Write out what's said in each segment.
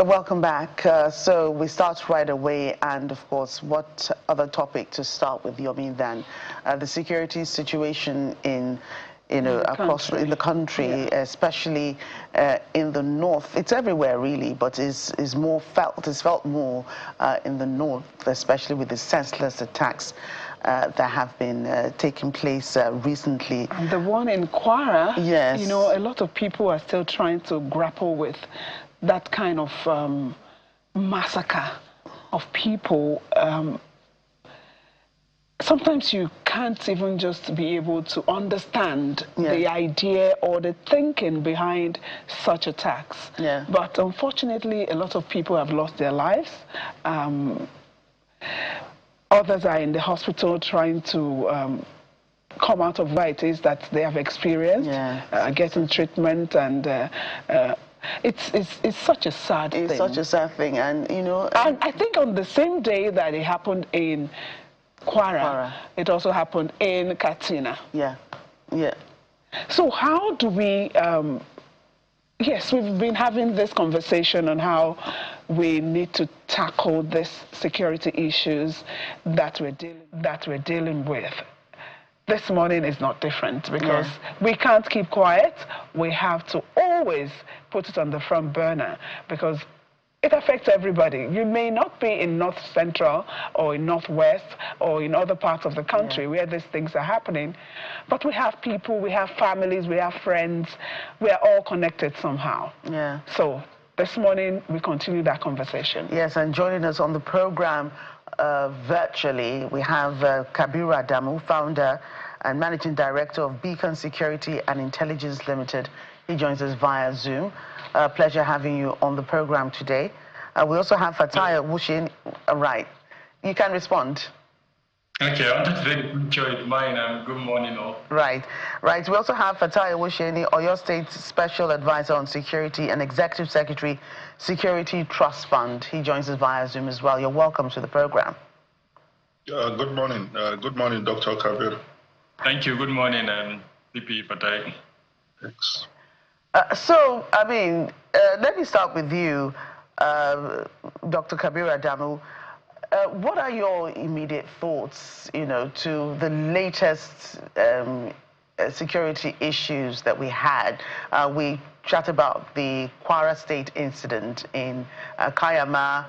Welcome back. So we start right away, and of course, what other topic to start with, Yomi, than the security situation in across in the country, especially in the north. It's everywhere really, but is more felt. It's felt more in the north, especially with the senseless attacks that have been taking place recently. And the one in Kwara, yes, a lot of people are still trying to grapple with that kind of massacre of people. Sometimes you can't even just be able to understand the idea or the thinking behind such attacks. Yeah. But unfortunately, a lot of people have lost their lives. Others are in the hospital trying to come out of what it is that they have experienced, getting treatment, and it's such a sad thing. It's such a sad thing, and And I think on the same day that it happened in Kwara, it also happened in Katsina. Yeah. So how do we? Yes, we've been having this conversation on how we need to tackle these security issues that we're dealing with. This morning is not different because we can't keep quiet. We have to always put it on the front burner because it affects everybody. You may not be in North Central or in Northwest or in other parts of the country where these things are happening, but we have people, we have families, we have friends. We are all connected somehow. Yeah. So this morning we continue that conversation. Yes, and joining us on the program virtually, we have Kabiru Adamu, founder and managing director of Beacon Security and Intelligence Limited. He joins us via Zoom. Pleasure having you on the program today. We also have Fatai Wushin. Right, you can respond. Okay, I wanted to enjoy mine, and good morning all. Right. We also have Fatai Wusheni, Oyo State Special Advisor on Security and Executive Secretary, Security Trust Fund. He joins us via Zoom as well. You're welcome to the program. Good morning. Good morning, Dr. Kabir. Thank you. Good morning, VP Fatai. Thanks. So, I mean, let me start with you, Dr. Kabiru Adamu. What are your immediate thoughts, to the latest security issues that we had? We chat about the Kwara State incident in Kayama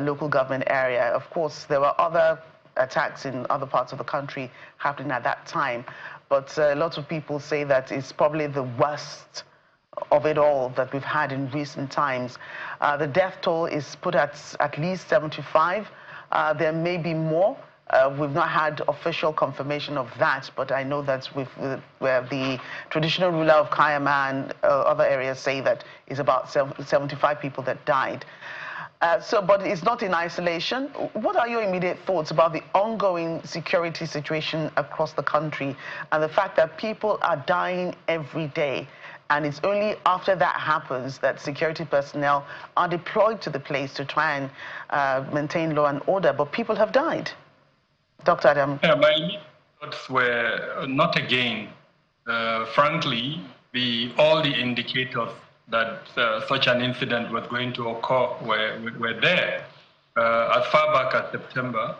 local government area. Of course, there were other attacks in other parts of the country happening at that time, but lots of people say that it's probably the worst of it all that we've had in recent times. The death toll is put at least 75. There may be more. We've not had official confirmation of that, but I know that where the traditional ruler of Kayama and other areas say that it's about 75 people that died. But it's not in isolation. What are your immediate thoughts about the ongoing security situation across the country and the fact that people are dying every day? And it's only after that happens that security personnel are deployed to the place to try and maintain law and order, but people have died. Dr. Adam. Yeah, my immediate thoughts were not again. Frankly, all the indicators that such an incident was going to occur were there. As far back as September,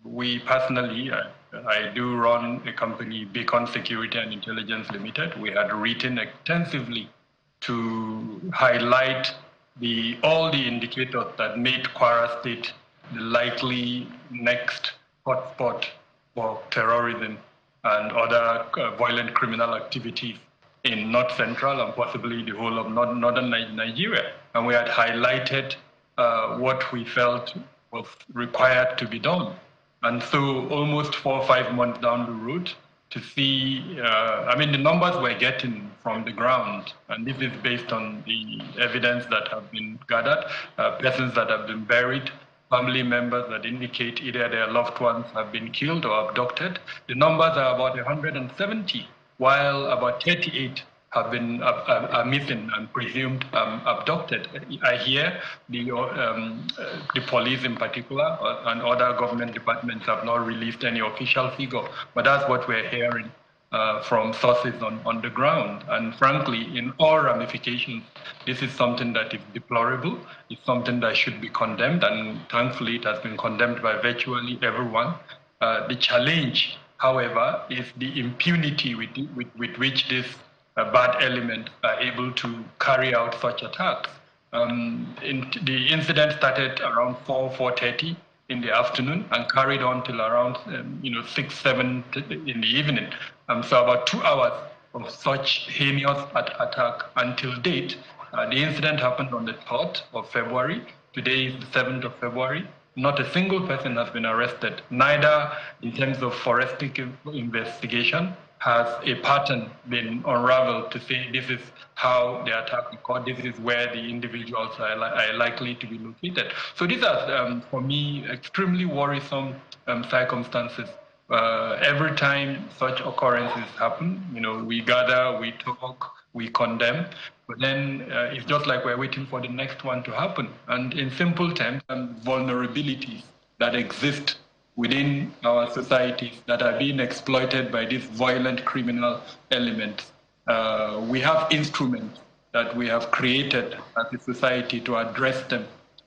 we personally, I do run a company, Beacon Security and Intelligence Limited. We had written extensively to highlight all the indicators that made Kwara State the likely next hotspot for terrorism and other violent criminal activities in North Central and possibly the whole of northern Nigeria. And we had highlighted what we felt was required to be done. And so almost 4 or 5 months down the road to see, the numbers we're getting from the ground, and this is based on the evidence that have been gathered, persons that have been buried, family members that indicate either their loved ones have been killed or abducted. The numbers are about 170, while about 38 have been missing and presumed abducted. I hear the police in particular and other government departments have not released any official figure, but that's what we're hearing. from sources on the ground. And frankly, in all ramifications, this is something that is deplorable. It's something that should be condemned, and thankfully it has been condemned by virtually everyone. The challenge, however, is the impunity with which these bad elements are able to carry out such attacks. The incident started around 4:30 in the afternoon and carried on till around 6, 7 in the evening. So about 2 hours of such heinous attack until date. The incident happened on the 3rd of February. Today is the 7th of February. Not a single person has been arrested, neither in terms of forensic investigation has a pattern been unraveled to say this is how the attack occurred, this is where the individuals are likely to be located. So these are, for me, extremely worrisome circumstances. Every time such occurrences happen, we gather, we talk, we condemn, but then it's just like we're waiting for the next one to happen. And in simple terms, vulnerabilities that exist within our societies that are being exploited by these violent criminal elements. We have instruments that we have created as a society to address them.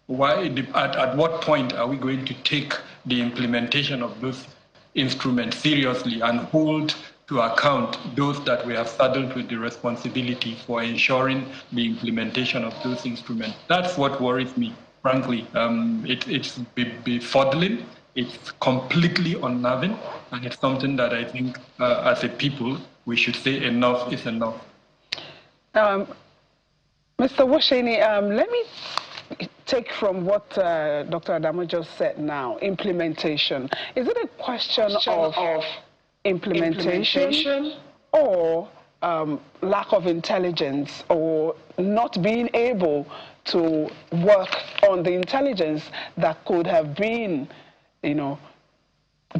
At what point are we going to take the implementation of those instruments seriously and hold to account those that we have saddled with the responsibility for ensuring the implementation of those instruments? That's what worries me, frankly. It's befuddling. It's completely unnerving, and it's something that I think, as a people, we should say enough is enough. Mr. Wosheni, let me take from what Dr. Adamo just said now, implementation. Is it a question of implementation or lack of intelligence, or not being able to work on the intelligence that could have been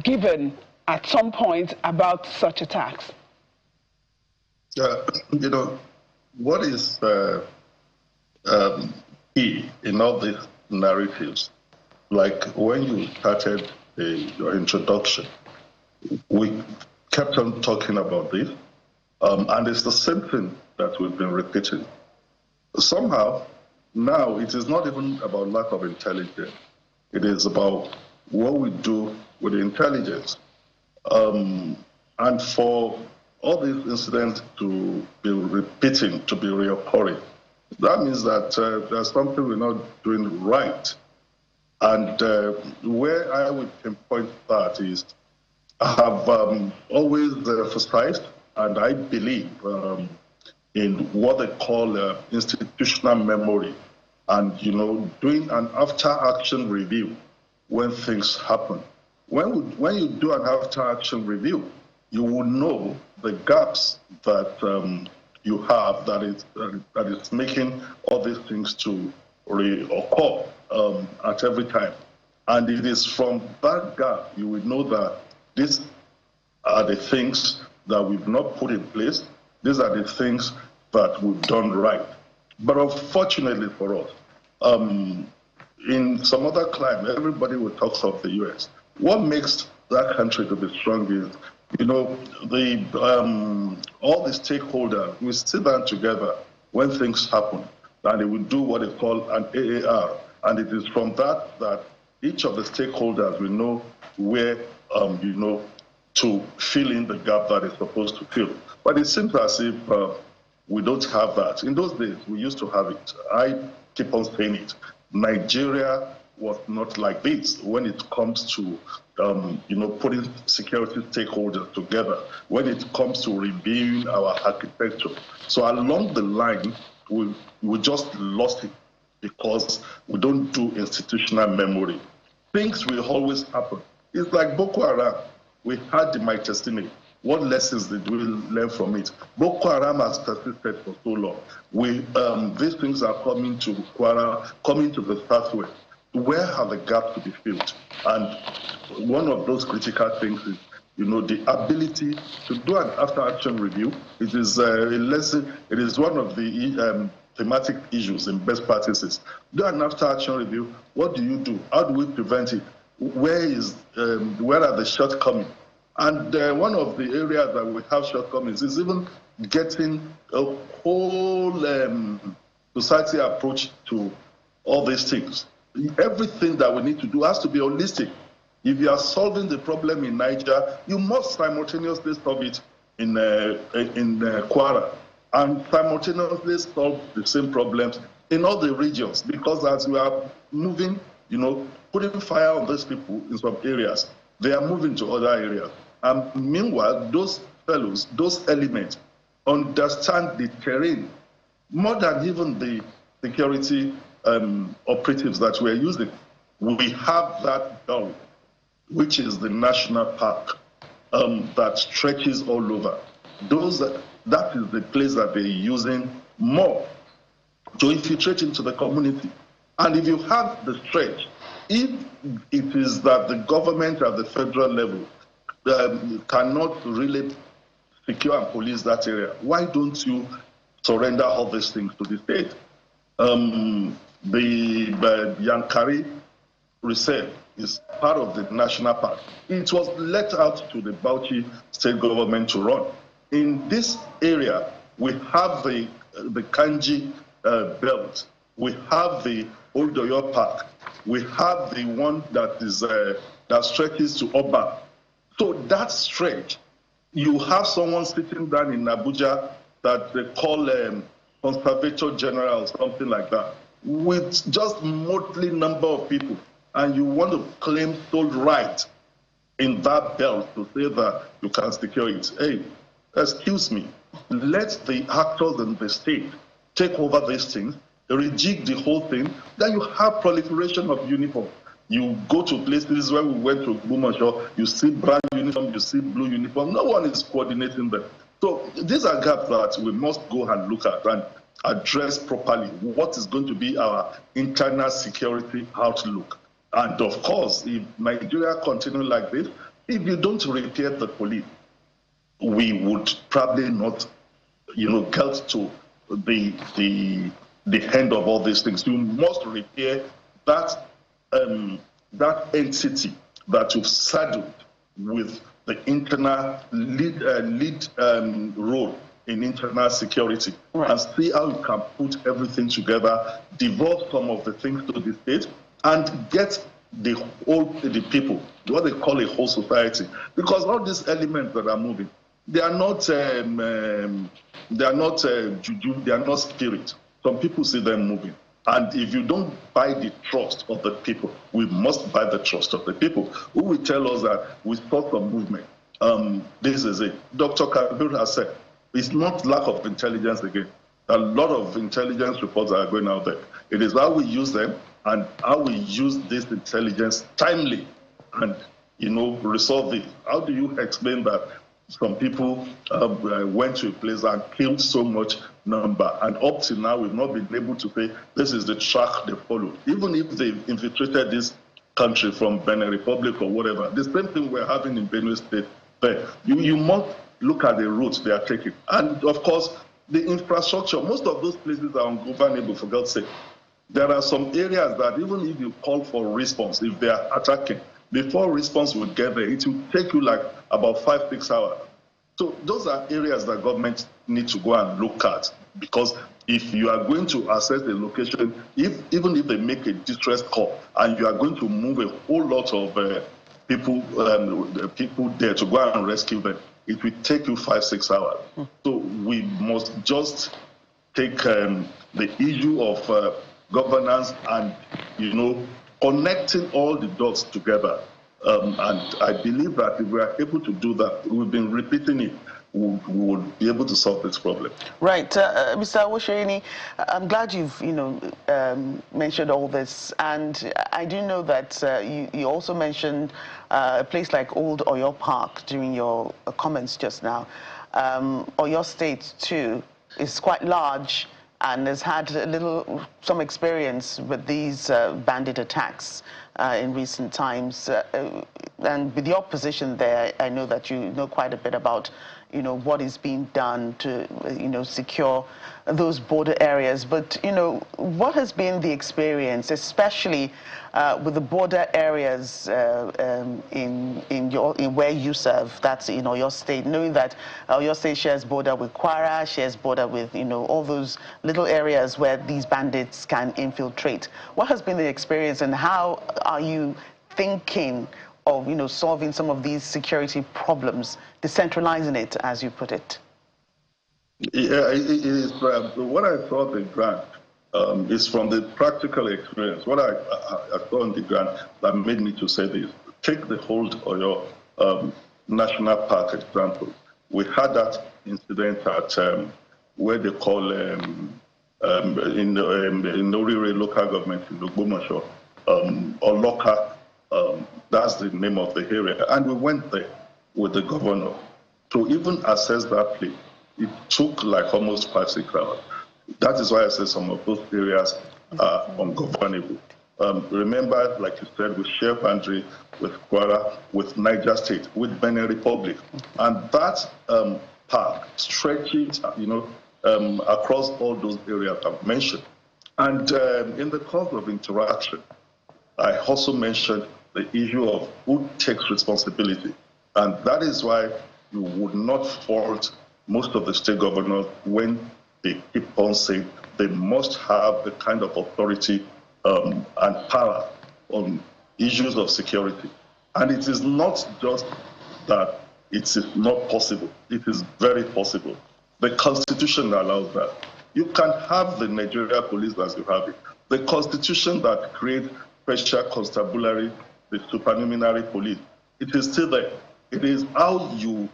given at some point about such attacks? What is key in all these narratives, like when you started your introduction, we kept on talking about this, and it's the same thing that we've been repeating. Somehow, now it is not even about lack of intelligence. It is about what we do with the intelligence. And for all these incidents to be repeating, to be reoccurring, that means that there's something we're not doing right. And where I would pinpoint that is, I have always emphasized, and I believe in what they call institutional memory, and doing an after-action review when things happen. When you do an after-action review, you will know the gaps that you have that is making all these things to reoccur at every time. And it is from that gap you will know that these are the things that we've not put in place. These are the things that we've done right. But unfortunately for us, in some other climate, everybody will talk of the U.S. What makes that country to be strong is, all the stakeholders will sit down together when things happen, and they will do what they call an AAR. And it is from that each of the stakeholders will know where, to fill in the gap that is supposed to fill. But it seems as if we don't have that. In those days, we used to have it. I keep on saying it. Nigeria was not like this when it comes to, putting security stakeholders together, when it comes to reviewing our architecture. So along the line, we just lost it because we don't do institutional memory. Things will always happen. It's like Boko Haram. We had the Maitestine. What lessons did we learn from it? Boko Haram has persisted for so long. These things are coming to Kwara, coming to the southwest. Where are the gaps to be filled? And one of those critical things is, the ability to do an after-action review. It is a lesson. It is one of the thematic issues in best practices. Do an after-action review. What do you do? How do we prevent it? Where are the shortcomings? And one of the areas that we have shortcomings is even getting a whole society approach to all these things. Everything that we need to do has to be holistic. If you are solving the problem in Niger, you must simultaneously solve it in Kwara, and simultaneously solve the same problems in all the regions. Because as we are moving, putting fire on those people in some areas, they are moving to other areas. And meanwhile, those fellows, those elements, understand the terrain more than even the security operatives that we are using. We have that belt, which is the national park, that stretches all over. That is the place that they're using more to infiltrate into the community. And if you have the stretch, if it is that the government at the federal level cannot really secure and police that area, why don't you surrender all these things to the state? The Yankari Reserve is part of the national park. It was let out to the Bauchi state government to run. In this area, we have the Kanji belt, we have the Old Oyo Park, we have the one that is that stretches to Oba. So that stretch, you have someone sitting down in Abuja that they call Conservator General or something like that, with just motley number of people, and you want to claim sole right in that belt to say that you can secure it. Hey, excuse me, let the actors in the state take over these things, rejig the whole thing, then you have proliferation of uniform. You go to places where we went to Bumashaw, you see brown uniform, you see blue uniform, no one is coordinating them. So these are gaps that we must go and look at and address properly. What is going to be our internal security outlook? And of course, if Nigeria continues like this, if you don't repair the police, we would probably not, get to the end of all these things. You must repair that entity that you've saddled with the internal lead role in internal security, right, and see how you can put everything together, devolve some of the things to the state, and get the people, what they call a whole society. Because all these elements that are moving, they are not juju, they are not spirit. Some people see them moving. And if you don't buy the trust of the people, we must buy the trust of the people who will tell us that we saw some movement. This is it. Dr. Kabir has said, it's not lack of intelligence again. A lot of intelligence reports are going out there. It is how we use them and how we use this intelligence timely and, resolve it. How do you explain that some people went to a place and killed so much number, and up to now we've not been able to say this is the track they followed? Even if they infiltrated this country from Benin Republic or whatever, the same thing we're having in Benue State there. You must look at the routes they are taking. And of course, the infrastructure, most of those places are ungovernable, for God's sake. There are some areas that even if you call for response, if they are attacking, before response will get there, it will take you like about 5-6 hours. So those are areas that government need to go and look at, because if you are going to assess the location, even if they make a distress call and you are going to move a whole lot of people there to go and rescue them, it will take you 5-6 hours. So we must just take the issue of governance and, connecting all the dots together. And I believe that if we are able to do that, we've been repeating it, we would be able to solve this problem. Right. Mr. Awoshoyini, I'm glad you've, mentioned all this. And I do know that you also mentioned a place like Old Oyo Park during your comments just now. Oyo State, too, is quite large and has had some experience with these bandit attacks in recent times. And with your position there, I know that you know quite a bit about, what is being done to, secure those border areas. But, what has been the experience, especially with the border areas in where you serve, that's, your state, knowing that your state shares border with Kwara, shares border with, all those little areas where these bandits can infiltrate. What has been the experience, and how are you thinking of, solving some of these security problems, decentralizing it, as you put it? Yeah, it is. What I saw the grant is from the practical experience. What I saw in the grant that made me to say this: take the whole Oyo National Park example. We had that incident at where they call in Orire local government in Ogbomoso, Oloka. That's the name of the area. And we went there with the governor to even assess that place. It took like almost 5-6 hours. That is why I say some of those areas are ungovernable. Remember, like you said, we share boundary with Kwara, with Niger State, with Benin Republic. And that park stretches, across all those areas I've mentioned. And in the course of interaction, I also mentioned the issue of who takes responsibility. And that is why you would not fault most of the state governors when they keep on saying they must have the kind of authority and power on issues of security. And it is not just that it is not possible. It is very possible. The Constitution allows that. You can have the Nigeria police as you have it. The Constitution that creates special constabulary, the supernumerary police, it is still there. It is how you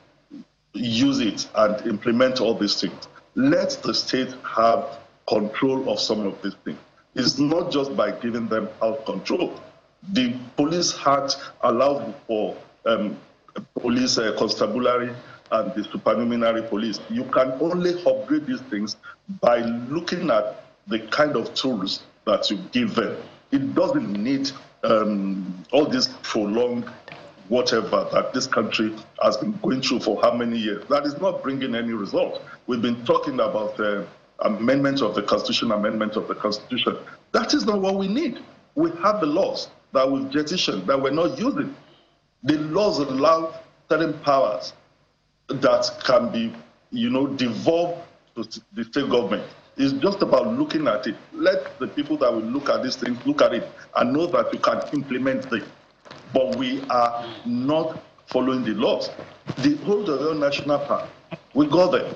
use it and implement all these things. Let the state have control of some of these things. It's not just by giving them out control. The Police Act allows for police constabulary and the supernumerary police. You can only upgrade these things by looking at the kind of tools that you give them. It doesn't need all this prolonged whatever that this country has been going through for how many years. That is not bringing any result. We've been talking about amendment of the Constitution. That is not what we need. We have the laws that we've jettisoned, that we're not using. The laws allow certain powers that can be, devolved to the state government. It's just about looking at it. Let the people that will look at these things look at it and know that you can implement them. But we are not following the laws. The whole Oyo National Park, we go there.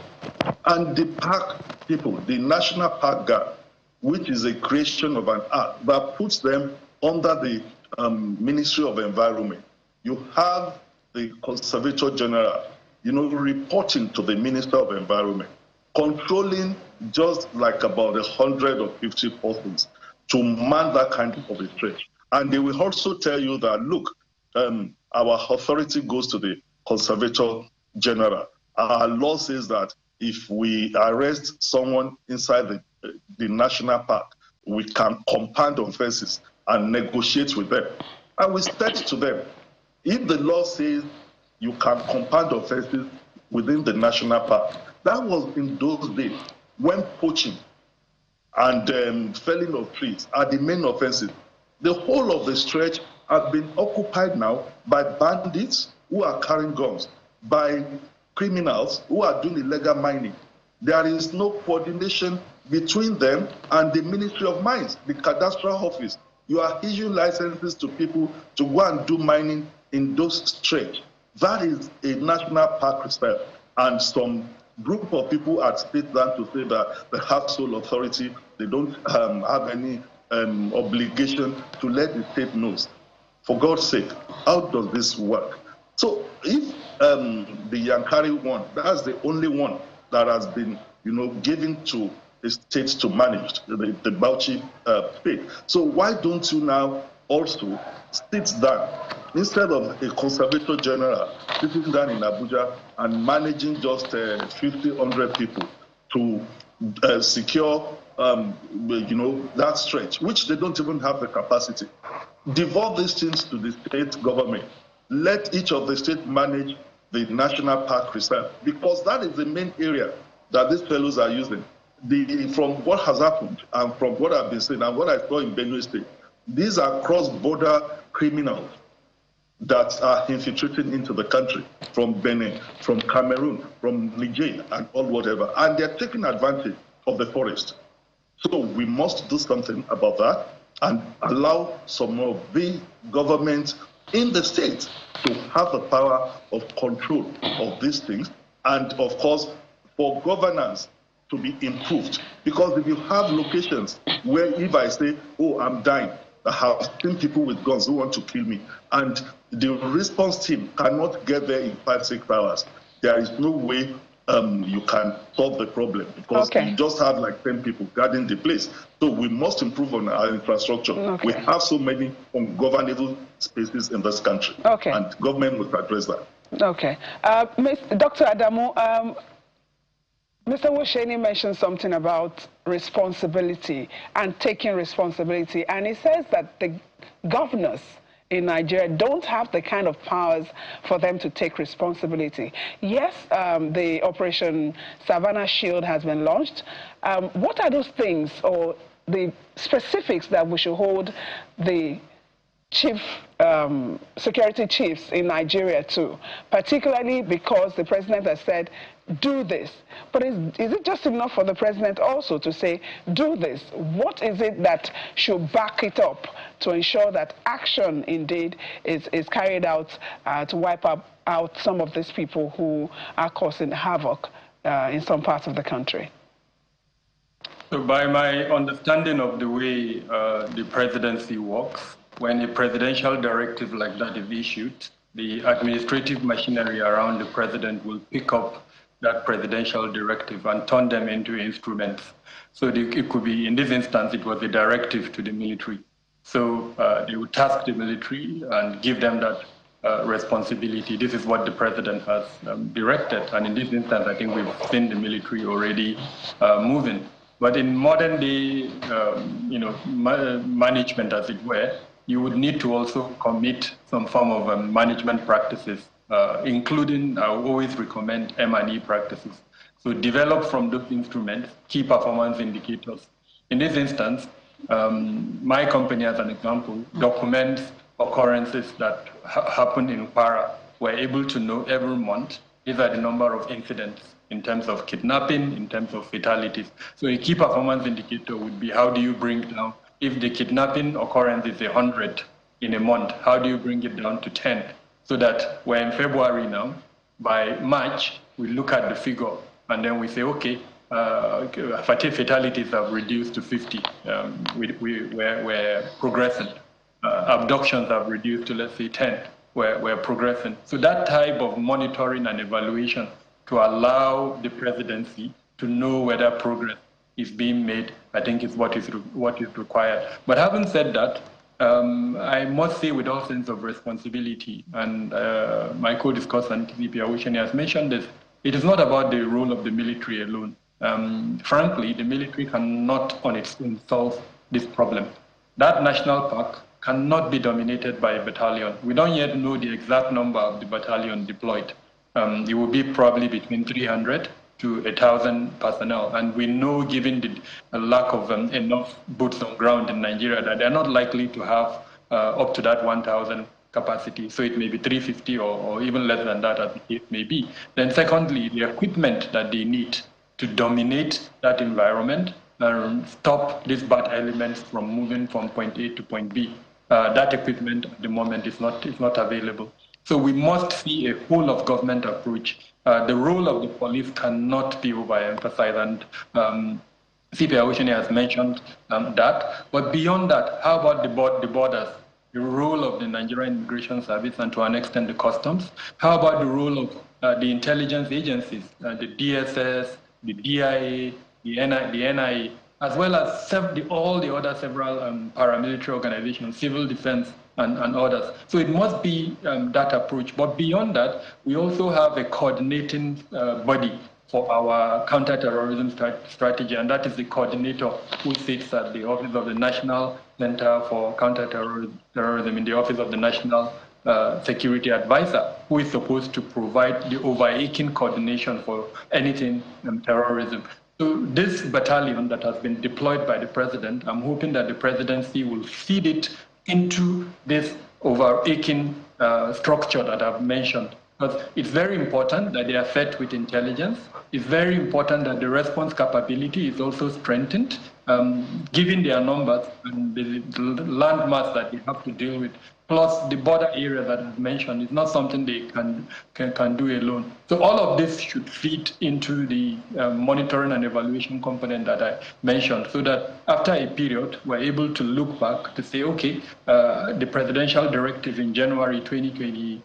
And the park people, the National Park Guard, which is a creation of an act that puts them under the Ministry of Environment. You have the Conservator General, reporting to the Minister of Environment, controlling just like about 150 persons to man that kind of a stretch. And they will also tell you that, look, our authority goes to the Conservator General. Our law says that if we arrest someone inside the national park, we can compound offenses and negotiate with them. And we said to them, if the law says you can compound offenses within the national park, that was in those days when poaching and felling of trees are the main offenses. The whole of the stretch has been occupied now by bandits who are carrying guns, by criminals who are doing illegal mining. There is no coordination between them and the Ministry of Mines, the cadastral office. You are issuing licenses to people to go and do mining in those stretch. That is a national park reserve. And some group of people at state land to say that they have sole authority, they don't have any obligation to let the state know. For God's sake, how does this work? So if the Yankari one, that's the only one that has been, given to the states to manage, the Bauchi state. So why don't you now also sit down, instead of a Conservator General sitting down in Abuja and managing just 50, 100 people to secure that stretch, which they don't even have the capacity. Devolve these things to the state government. Let each of the states manage the National Park Reserve, because that is the main area that these fellows are using. From what has happened and from what I've been saying and what I saw in Benue State, these are cross-border criminals that are infiltrating into the country from Benin, from Cameroon, from Niger, and all whatever. And they're taking advantage of the forest. So we must do something about that and allow some of the governments in the state to have the power of control of these things, and of course, for governance to be improved. Because if you have locations where if I say, oh, I'm dying, I have seen people with guns who want to kill me, and the response team cannot get there in 5-6 hours, there is no way you can solve the problem, because you just have like 10 people guarding the place. So we must improve on our infrastructure. We have so many ungovernable spaces in this country, and government must address that. Okay. Dr. Adamu, Mr. Wosheni mentioned something about responsibility and taking responsibility, and he says that the governors in Nigeria don't have the kind of powers for them to take responsibility. Yes, the Operation Savannah Shield has been launched. What are those things or the specifics that we should hold the security chiefs in Nigeria to, particularly because the president has said, do this. But is it just enough for the president also to say, do this? What is it that should back it up to ensure that action indeed is carried out to wipe out some of these people who are causing havoc in some parts of the country? So by my understanding of the way the presidency works, when a presidential directive like that is issued, the administrative machinery around the president will pick up that presidential directive and turn them into instruments. So it could be, in this instance, it was a directive to the military. So they would task the military and give them that responsibility. This is what the president has directed. And in this instance, I think we've seen the military already moving. But in modern day, management, as it were, you would need to also commit some form of management practices, including, I always recommend M&E practices. So develop from those instruments key performance indicators. In this instance, my company, as an example, documents occurrences that happen in Para. We're able to know every month, these are the number of incidents in terms of kidnapping, in terms of fatalities. So a key performance indicator would be, how do you bring down, if the kidnapping occurrence is 100 in a month, how do you bring it down to 10? So that we're in February now, by March, we look at the figure and then we say, okay, fatalities have reduced to 50. We're progressing. Abductions have reduced to, let's say, 10. We're progressing. So that type of monitoring and evaluation to allow the presidency to know whether progress is being made, I think is what is required. But having said that, I must say with all sense of responsibility, and my co-discussant, VP Awusheni, has mentioned this, it is not about the role of the military alone. Frankly, the military cannot on its own solve this problem. That national park cannot be dominated by a battalion. We don't yet know the exact number of the battalion deployed. It will be probably between 300 to 1,000 personnel. And we know, given the lack of enough boots on ground in Nigeria, that they're not likely to have up to that 1,000 capacity. So it may be 350 or even less than that, as the case may be. Then secondly, the equipment that they need to dominate that environment and stop these bad elements from moving from point A to point B. That equipment at the moment is not available. So we must see a whole of government approach. The role of the police cannot be overemphasized, and CP Awusheni has mentioned that. But beyond that, how about the borders? The role of the Nigerian Immigration Service and to an extent the customs. How about the role of the intelligence agencies, the DSS, the DIA, the NIA, as well as all the other several paramilitary organizations, civil defense, and others. So it must be that approach. But beyond that, we also have a coordinating body for our counterterrorism strategy, and that is the coordinator who sits at the Office of the National Center for Counterterrorism in the Office of the National security advisor, who is supposed to provide the overarching coordination for anything terrorism. So this battalion that has been deployed by the president, I'm hoping that the presidency will feed it into this overarching structure that I've mentioned. Because it's very important that they are fed with intelligence. It's very important that the response capability is also strengthened, given their numbers and the landmass that they have to deal with. Plus the border area that I've mentioned is not something they can do alone. So all of this should feed into the monitoring and evaluation component that I mentioned, so that after a period, we're able to look back to say, okay, the presidential directive in January 2020,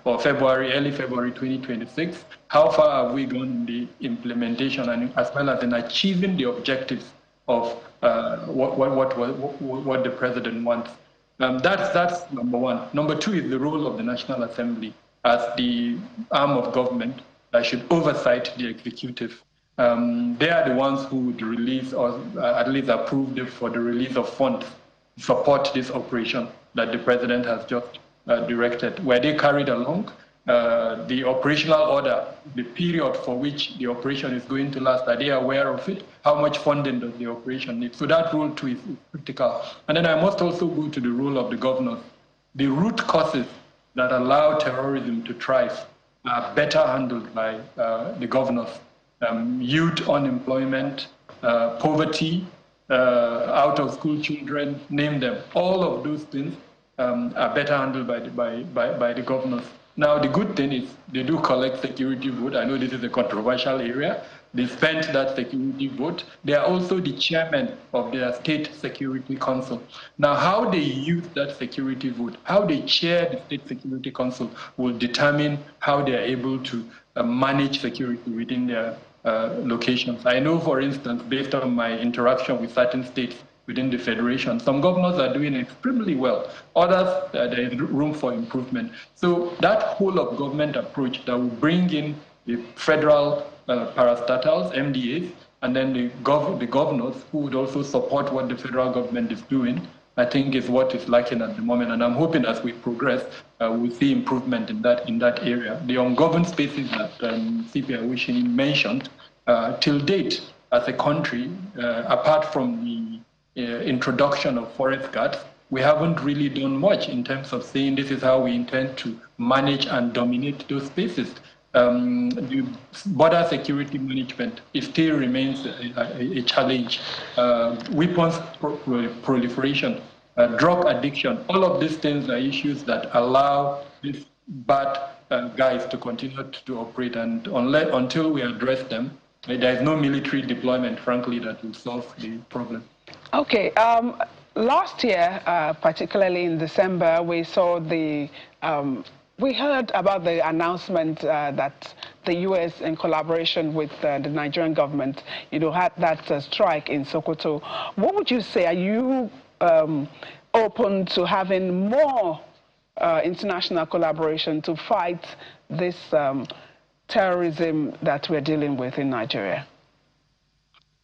or early February 2026, how far have we gone in the implementation and as well as in achieving the objectives of what the president wants. That's number one. Number two is the role of the National Assembly as the arm of government that should oversight the executive. They are the ones who would release or at least approve for the release of funds to support this operation that the president has just directed. Were they carried along? The operational order, the period for which the operation is going to last, are they aware of it? How much funding does the operation need? So that role too is critical. And then I must also go to the role of the governors. The root causes that allow terrorism to thrive are better handled by the governors. Youth unemployment, poverty, out of school children, name them. All of those things are better handled by the governors. Now, the good thing is they do collect security vote. I know this is a controversial area. They spent that security vote. They are also the chairman of their state security council. Now, how they use that security vote, how they chair the state security council will determine how they are able to manage security within their locations. I know, for instance, based on my interaction with certain states within the federation, some governors are doing extremely well. Others, there is room for improvement. So that whole of government approach that will bring in the federal parastatals, MDAs, and then the governors who would also support what the federal government is doing, I think is what is lacking at the moment. And I'm hoping as we progress, we'll see improvement in that area. The ungoverned spaces that CP Awushini mentioned, till date, as a country, apart from the introduction of forest guards, we haven't really done much in terms of saying this is how we intend to manage and dominate those spaces. The border security management, it still remains a challenge. Weapons proliferation, drug addiction, all of these things are issues that allow these bad guys to continue to operate, and until we address them, there is no military deployment, frankly, that will solve the problem. Okay. Last year, particularly in December, we saw we heard about the announcement that the U.S., in collaboration with the Nigerian government, had that strike in Sokoto. What would you say? Are you open to having more international collaboration to fight this terrorism that we're dealing with in Nigeria?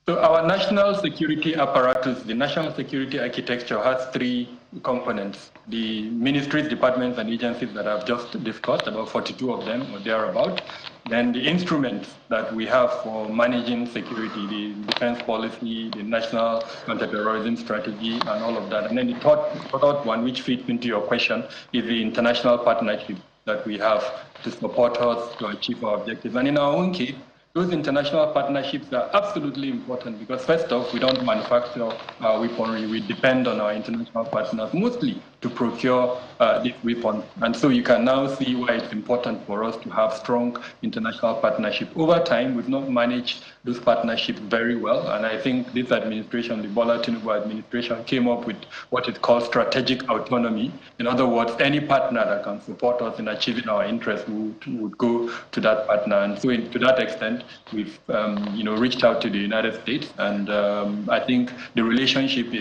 So our national security apparatus, the national security architecture, has three components. The ministries, departments, and agencies that I've just discussed, about 42 of them or thereabout. Then the instruments that we have for managing security, the defense policy, the national counterterrorism strategy, and all of that. And then the third one, which fits into your question, is the international partnership that we have to support us to achieve our objectives. And in our own case, those international partnerships are absolutely important because, first off, we don't manufacture weaponry. We depend on our international partners mostly to procure these weapons. And so you can now see why it's important for us to have strong international partnership. Over time, we've not managed those partnerships very well. And I think this administration, the Volatile administration, came up with what is called strategic autonomy. In other words, any partner that can support us in achieving our interests would go to that partner. And so to that extent, we've reached out to the United States. And I think the relationship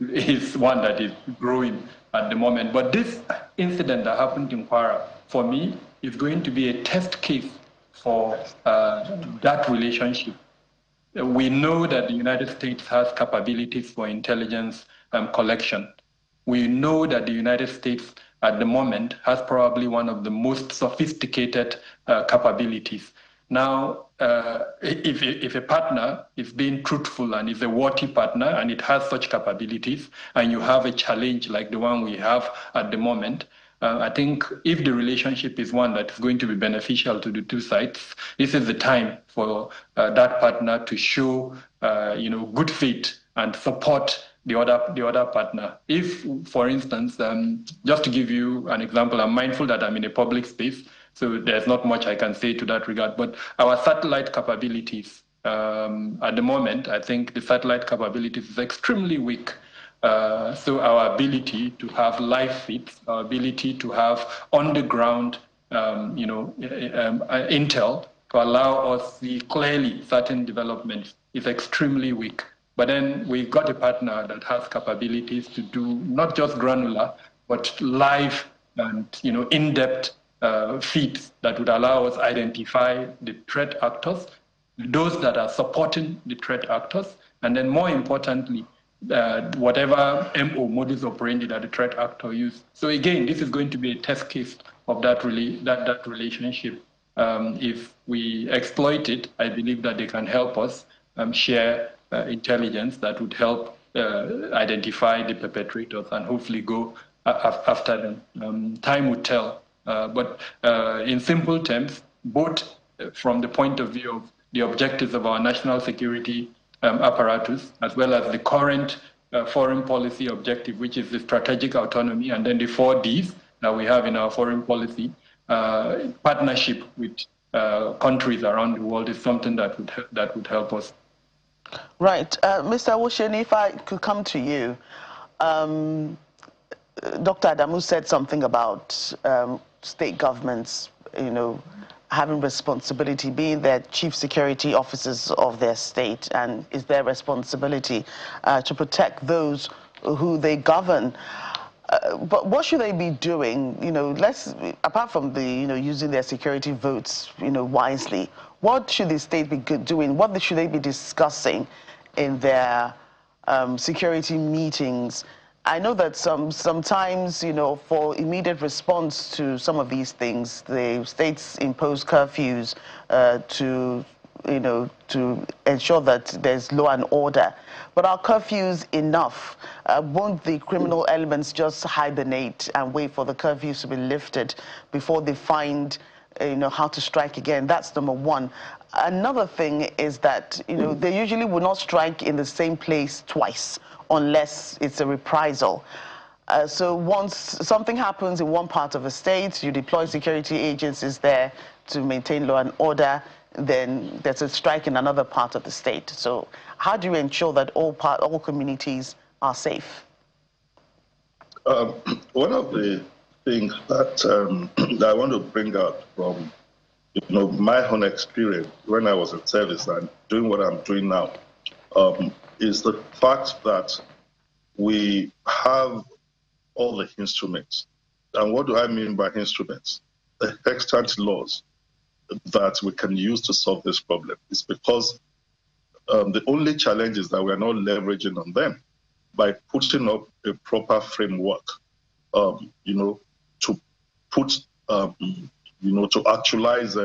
is one that is growing at the moment. But this incident that happened in Kwara, for me, is going to be a test case for that relationship. We know that the United States has capabilities for intelligence collection. we know that the United States at the moment has probably one of the most sophisticated capabilities. Now, if a partner is being truthful and is a worthy partner and it has such capabilities, and you have a challenge like the one we have at the moment, I think if the relationship is one that is going to be beneficial to the two sides, this is the time for that partner to show, good faith and support the other partner. If, for instance, just to give you an example, I'm mindful that I'm in a public space, so there's not much I can say to that regard. But our satellite capabilities, at the moment, I think the satellite capabilities is extremely weak. So our ability to have live feeds, our ability to have on-the-ground, intel to allow us see clearly certain developments is extremely weak. But then we got a partner that has capabilities to do not just granular, but live and in-depth feeds that would allow us identify the threat actors, those that are supporting the threat actors, and then more importantly, whatever MO, modus operandi, that the threat actor use. So again, this is going to be a test case of that relationship. If we exploit it, I believe that they can help us share intelligence that would help identify the perpetrators and hopefully go after them. Time would tell. But in simple terms, both from the point of view of the objectives of our national security apparatus, as well as the current foreign policy objective, which is the strategic autonomy, and then the 4 Ds that we have in our foreign policy, partnership with countries around the world is something that would help us. Right. Mr. Awoseni, if I could come to you. Dr. Adamu said something about state governments, having responsibility, being their chief security officers of their state, and it's their responsibility to protect those who they govern. But what should they be doing? Apart from the using their security votes wisely, what should the state be doing? What should they be discussing in their security meetings? I know that sometimes, for immediate response to some of these things, the states impose curfews to ensure that there's law and order. But are curfews enough? Won't the criminal elements just hibernate and wait for the curfews to be lifted before they find, how to strike again? That's number one. Another thing is that, they usually will not strike in the same place twice, unless it's a reprisal. So once something happens in one part of a state, you deploy security agencies there to maintain law and order, then there's a strike in another part of the state. So how do you ensure that all communities are safe? One of the things that, that I want to bring out from my own experience when I was in service and doing what I'm doing now, is the fact that we have all the instruments. And what do I mean by instruments? The extant laws that we can use to solve this problem. It's because the only challenge is that we're not leveraging on them by putting up a proper framework, to put, to actualize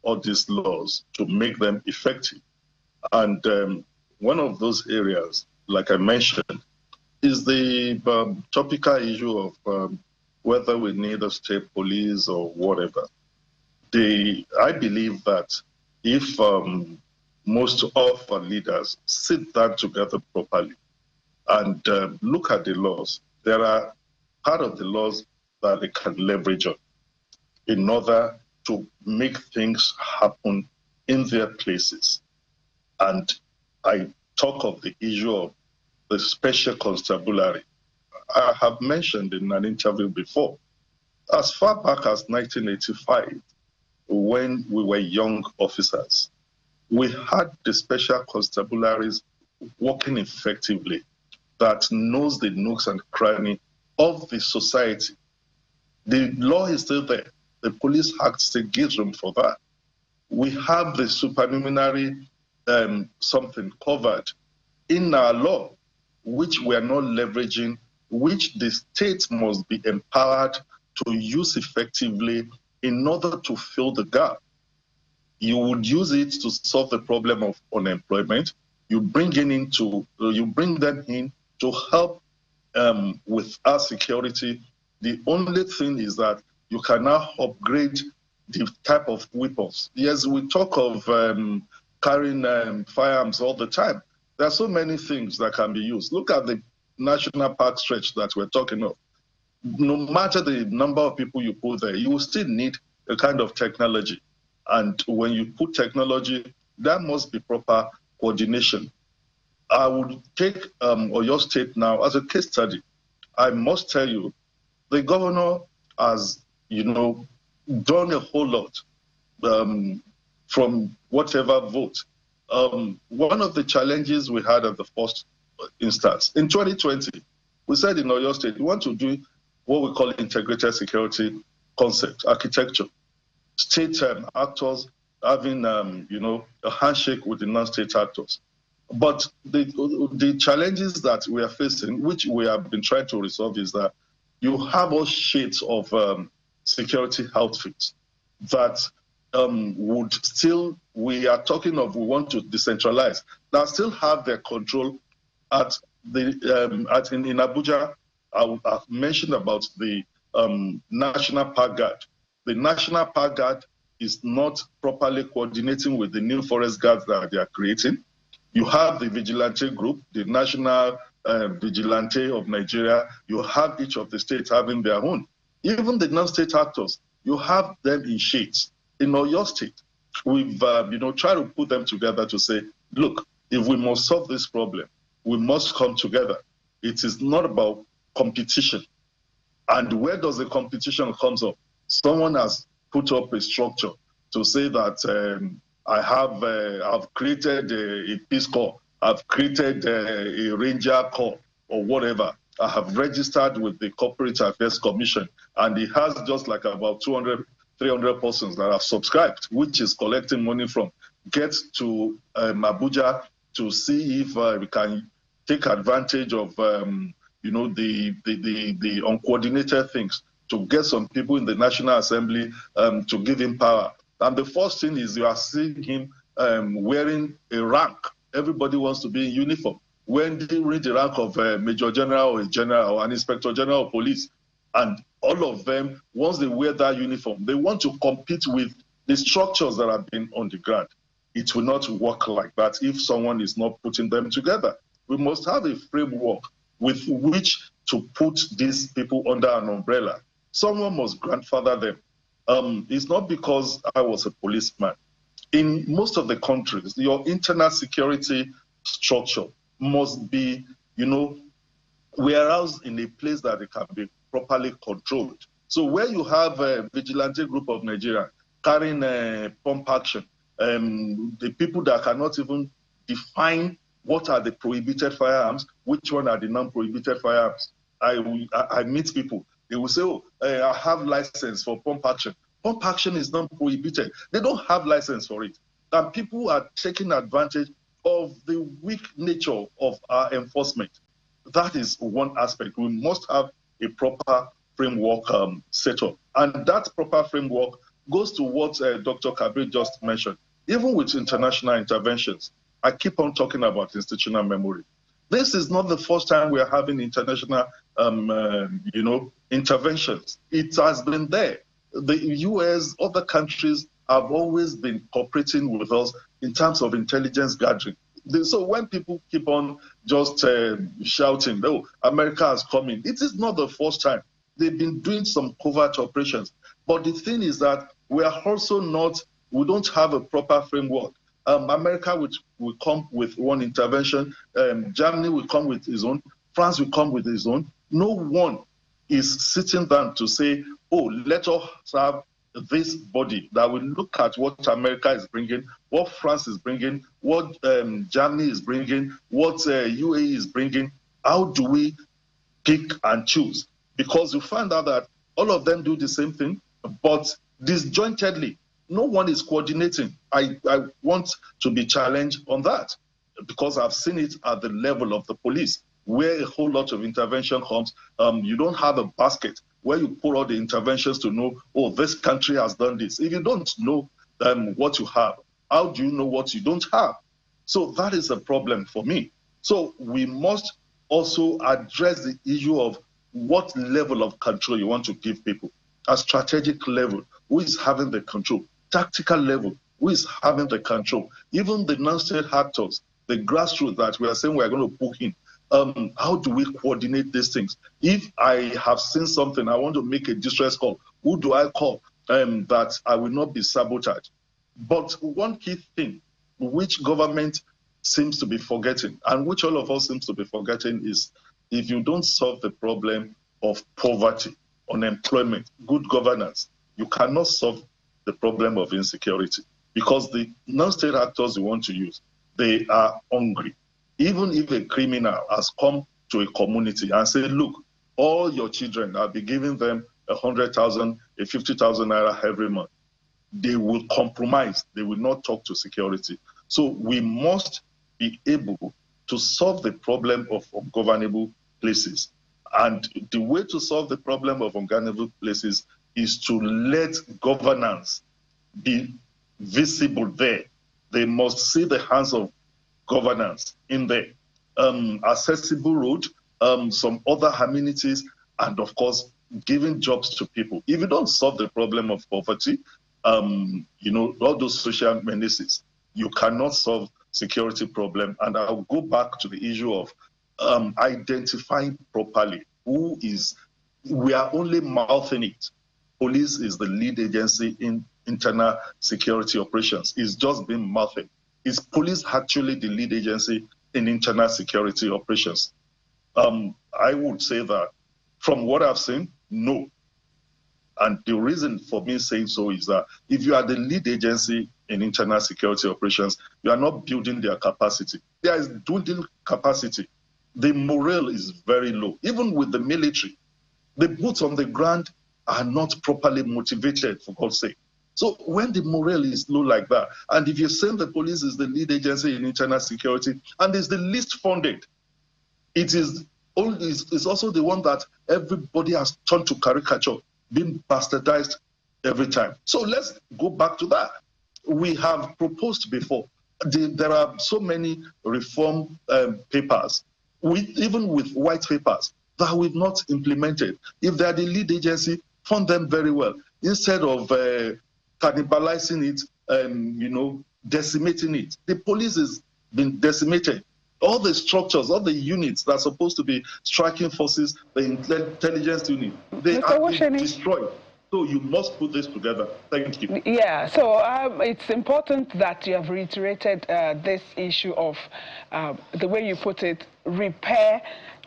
all these laws, to make them effective. And one of those areas, like I mentioned, is the topical issue of whether we need a state police or whatever. I believe that if most of our leaders sit down together properly and look at the laws, there are part of the laws that they can leverage on in order to make things happen in their places. And I talk of the issue of the special constabulary. I have mentioned in an interview before, as far back as 1985, when we were young officers, we had the special constabularies working effectively that knows the nooks and crannies of the society. The law is still there. The Police Act still gives room for that. We have the supernumerary something covered in our law, which we are not leveraging which the state must be empowered to use effectively in order to fill the gap. You would use it to solve the problem of unemployment. You bring them in to help with our security. The only thing is that you can now upgrade the type of weapons. Yes, we talk of carrying firearms all the time. There are so many things that can be used. Look at the national park stretch that we're talking of. No matter the number of people you put there, you will still need a kind of technology. And when you put technology, there must be proper coordination. I would take Oyo State now as a case study. I must tell you, the governor has, done a whole lot from whatever vote. One of the challenges we had at the first instance, in 2020, we said in Oyo State, we want to do what we call integrated security concept, architecture. State actors having, a handshake with the non-state actors. But the challenges that we are facing, which we have been trying to resolve, is that you have all shades of security outfits that would still, we are talking of, we want to decentralize, that still have their control at the, in Abuja. I've mentioned about the National Park Guard. The National Park Guard is not properly coordinating with the new forest guards that they are creating. You have the vigilante group, the National Vigilante of Nigeria. You have each of the states having their own. Even the non-state actors, you have them in shades. In Oyo State, we've tried to put them together to say, look, if we must solve this problem, we must come together. It is not about competition. And where does the competition come up? Someone has put up a structure to say that I've created a Peace Corps, I've created a Ranger Corps or whatever. I have registered with the Corporate Affairs Commission, and it has just like about 200, 300 persons that have subscribed, which is collecting money from. Get to Abuja to see if we can take advantage of the uncoordinated things, to get some people in the National Assembly to give him power. And the first thing is you are seeing him wearing a rank. Everybody wants to be in uniform. When they reach the rank of a Major General or a General or an Inspector General of Police, and all of them, once they wear that uniform, they want to compete with the structures that have been on the ground. It will not work like that if someone is not putting them together. We must have a framework with which to put these people under an umbrella. Someone must grandfather them. It's not because I was a policeman. In most of the countries, your internal security structure must be, warehoused in a place that it can be properly controlled. So where you have a vigilante group of Nigeria carrying a pump action, the people that cannot even define what are the prohibited firearms, which one are the non-prohibited firearms. I meet people, they will say, oh, I have license for pump action. Pump action is not prohibited. They don't have license for it. And people are taking advantage of the weak nature of our enforcement. That is one aspect. We must have a proper framework set up. And that proper framework goes to what Dr. Kabir just mentioned. Even with international interventions, I keep on talking about institutional memory. This is not the first time we are having international, interventions. It has been there. The US, other countries have always been cooperating with us in terms of intelligence gathering. So when people keep on just shouting, oh, America is coming, it is not the first time. They've been doing some covert operations. But the thing is that we are also not, we don't have a proper framework. America will come with one intervention. Germany will come with his own. France will come with his own. No one is sitting down to say, oh, let us have this body that will look at what America is bringing, what France is bringing, what Germany is bringing, what UAE is bringing. How do we pick and choose? Because you find out that all of them do the same thing, but disjointedly. No one is coordinating. I want to be challenged on that because I've seen it at the level of the police. where a whole lot of intervention comes. You don't have a basket where you put all the interventions to know, oh, this country has done this. If you don't know what you have, how do you know what you don't have? So that is a problem for me. So we must also address the issue of what level of control you want to give people. A strategic level, who is having the control? Tactical level, who is having the control? Even the non-state actors, the grassroots that we are saying we are going to put in, how do we coordinate these things? If I have seen something, I want to make a distress call, who do I call that I will not be sabotaged? But one key thing which government seems to be forgetting, and which all of us seems to be forgetting, is if you don't solve the problem of poverty, unemployment, good governance, you cannot solve the problem of insecurity, because the non-state actors you want to use, they are hungry. Even if a criminal has come to a community and say, look, all your children, I'll be giving them 100,000, 50,000 naira every month, they will compromise. They will not talk to security. So we must be able to solve the problem of ungovernable places. And the way to solve the problem of ungovernable places is to let governance be visible there. They must see the hands of governance in there. Accessible road, some other amenities, and of course, giving jobs to people. If you don't solve the problem of poverty, all those social menaces, you cannot solve security problem. And I'll go back to the issue of identifying properly who is, we are only mouthing it. Police is the lead agency in internal security operations. It's just been mouthed. Is police actually the lead agency in internal security operations? I would say that from what I've seen, no. And the reason for me saying so is that if you are the lead agency in internal security operations, you are not building their capacity. There is dwindling capacity. The morale is very low. Even with the military, the boots on the ground are not properly motivated, for God's sake. So when the morale is low like that, and if you're saying the police is the lead agency in internal security and is the least funded, it's also the one that everybody has turned to caricature, being bastardized every time. So let's go back to that. We have proposed before. There are so many reform papers, even with white papers, that we've not implemented. If they are the lead agency, fund them very well. Instead of cannibalizing it, decimating it. The police has been decimated. All the structures, all the units that are supposed to be striking forces, the intelligence unit, they are being destroyed. So you must put this together. Thank you. Yeah, so it's important that you have reiterated this issue of the way you put it, repair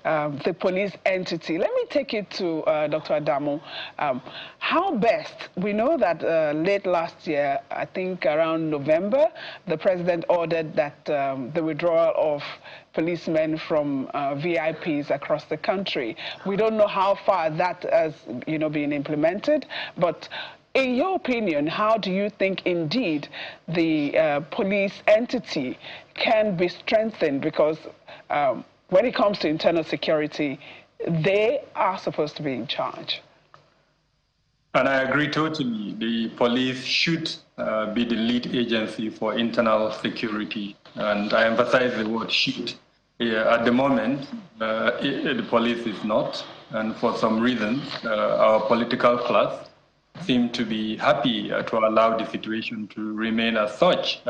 the police entity. Let me take it to Dr. Adamu. How best, we know that late last year, I think around November, the president ordered that the withdrawal of policemen from VIPs across the country. We don't know how far that has, been implemented, but in your opinion, how do you think indeed the police entity can be strengthened? Because when it comes to internal security, they are supposed to be in charge. And I agree totally. The police should be the lead agency for internal security. And I emphasize the word should. At the moment, the police is not. And for some reasons, our political class seem to be happy to allow the situation to remain as such.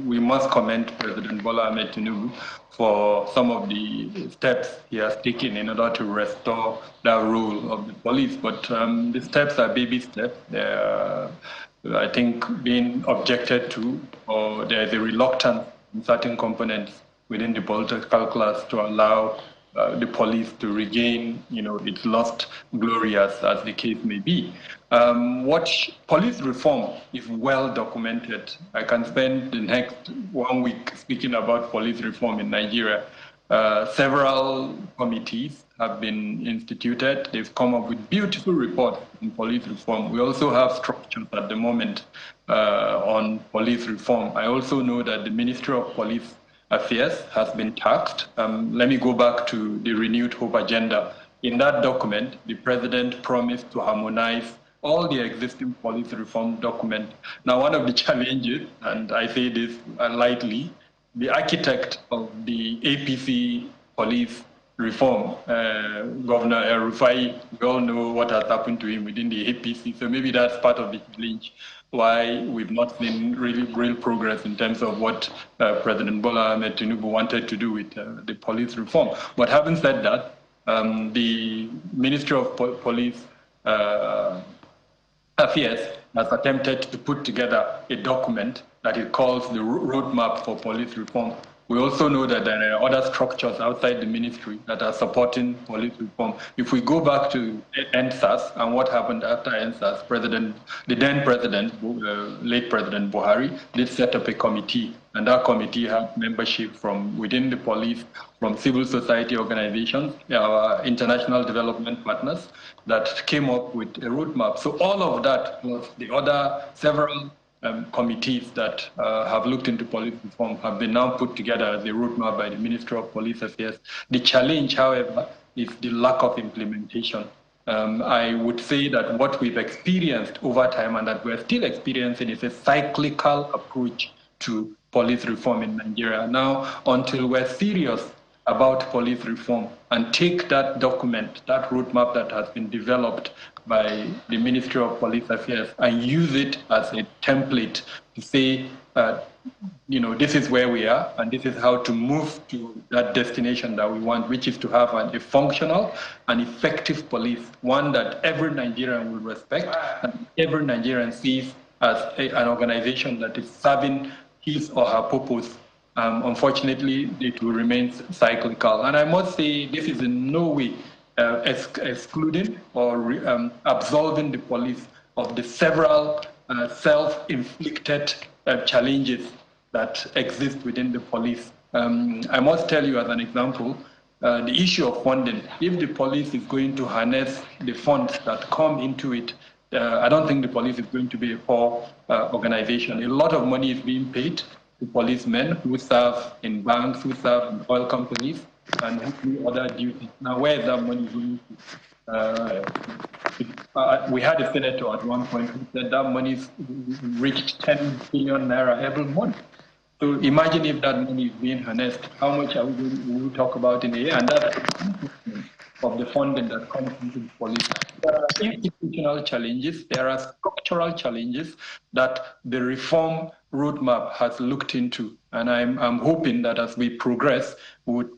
We must commend President Bola Ahmed Tinubu for some of the steps he has taken in order to restore that role of the police. But the steps are baby steps. They're, I think, being objected to, or there is a reluctance in certain components within the political class to allow the police to regain, its lost glory, as the case may be. Police reform is well documented. I can spend the next 1 week speaking about police reform in Nigeria. Several committees have been instituted. They've come up with beautiful reports on police reform. We also have structures at the moment on police reform. I also know that the Ministry of Police Affairs has been taxed. Let me go back to the Renewed Hope agenda. In that document, the president promised to harmonize all the existing police reform documents. Now, one of the challenges, and I say this lightly, the architect of the APC police reform, Governor Rufai, we all know what has happened to him within the APC, so maybe that's part of the challenge why we've not seen really real progress in terms of what President Bola Ahmed Tinubu wanted to do with the police reform. But having said that, the Ministry of Police Affairs has attempted to put together a document that it calls the Roadmap for Police Reform. We also know that there are other structures outside the ministry that are supporting police reform. If we go back to NSAS and what happened after NSAS, the then president, late President Buhari, did set up a committee, and that committee had membership from within the police, from civil society organizations, our international development partners, that came up with a roadmap. So all of that plus the other several committees that have looked into police reform have been now put together as a roadmap by the Ministry of Police Affairs. The challenge, however, is the lack of implementation. I would say that what we've experienced over time and that we're still experiencing is a cyclical approach to police reform in Nigeria. Now, until we're serious about police reform and take that document, that roadmap that has been developed by the Ministry of Police Affairs and use it as a template to say, this is where we are and this is how to move to that destination that we want, which is to have a functional and effective police, one that every Nigerian will respect and every Nigerian sees as an organization that is serving his or her purpose. Unfortunately, it will remain cyclical. And I must say, this is in no way excluding or absolving the police of the several self-inflicted challenges that exist within the police. I must tell you as an example, the issue of funding. If the police is going to harness the funds that come into it, I don't think the police is going to be a poor organization. A lot of money is being paid to policemen who serve in banks, who serve in oil companies, and who do other duties. Now, where is that money going to? We had a senator at one point who said that money reached 10 billion naira every month. So imagine if that money is being harnessed, how much are we going to talk about in a year? And that's of the funding that comes into the police. There are institutional challenges, there are structural challenges that the reform roadmap has looked into. And I'm hoping that as we progress, we would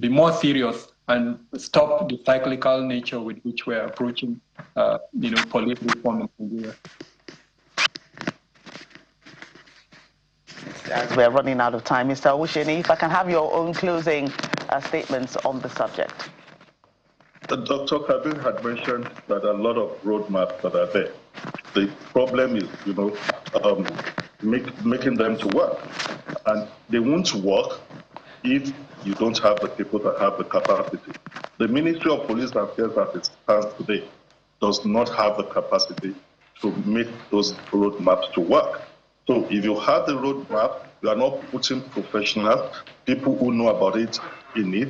be more serious and stop the cyclical nature with which we're approaching police reform in Nigeria. As we're running out of time, Mr. Owusheni, if I can have your own closing statements on the subject. Dr. Kabir had mentioned that a lot of roadmaps that are there. The problem is, making them to work. And they won't work if you don't have the people that have the capacity. The Ministry of Police Affairs as it stands today does not have the capacity to make those roadmaps to work. So if you have the roadmap, you are not putting professionals, people who know about it in it.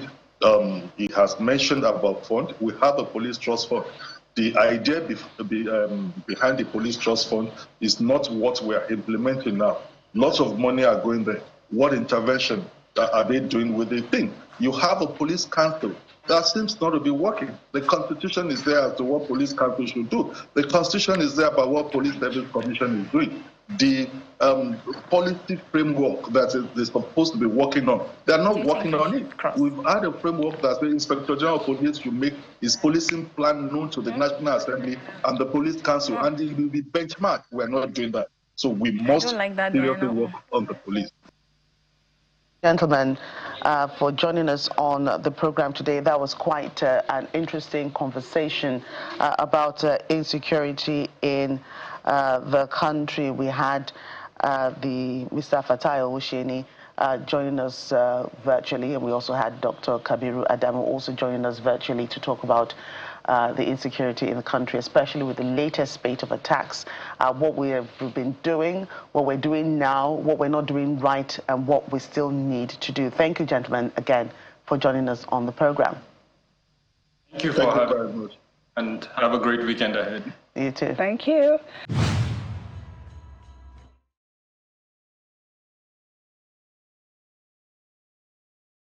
He has mentioned about fund. We have a police trust fund. The idea behind the police trust fund is not what we are implementing now. Lots of money are going there. What intervention are they doing with the thing? You have a police council that seems not to be working. The constitution is there as to what police council should do. The constitution is there about what police service commission is doing. The policy framework that they're supposed to be working on, they're not working on it. We've had a framework that the Inspector General of Police should make his policing plan known to the National Assembly and the Police Council, and it will be benchmarked. We're not doing that. So we must seriously work on the police. Gentlemen, for joining us on the program today. That was quite an interesting conversation about insecurity in the country. We had the Mr. Fatai Owusheni, joining us virtually, and we also had Dr. Kabiru Adamu also joining us virtually to talk about the insecurity in the country, especially with the latest spate of attacks, what we have been doing, what we're doing now, what we're not doing right, and what we still need to do. Thank you, gentlemen, again, for joining us on the program. Thank you for having us, and have a great weekend ahead. You too. Thank you.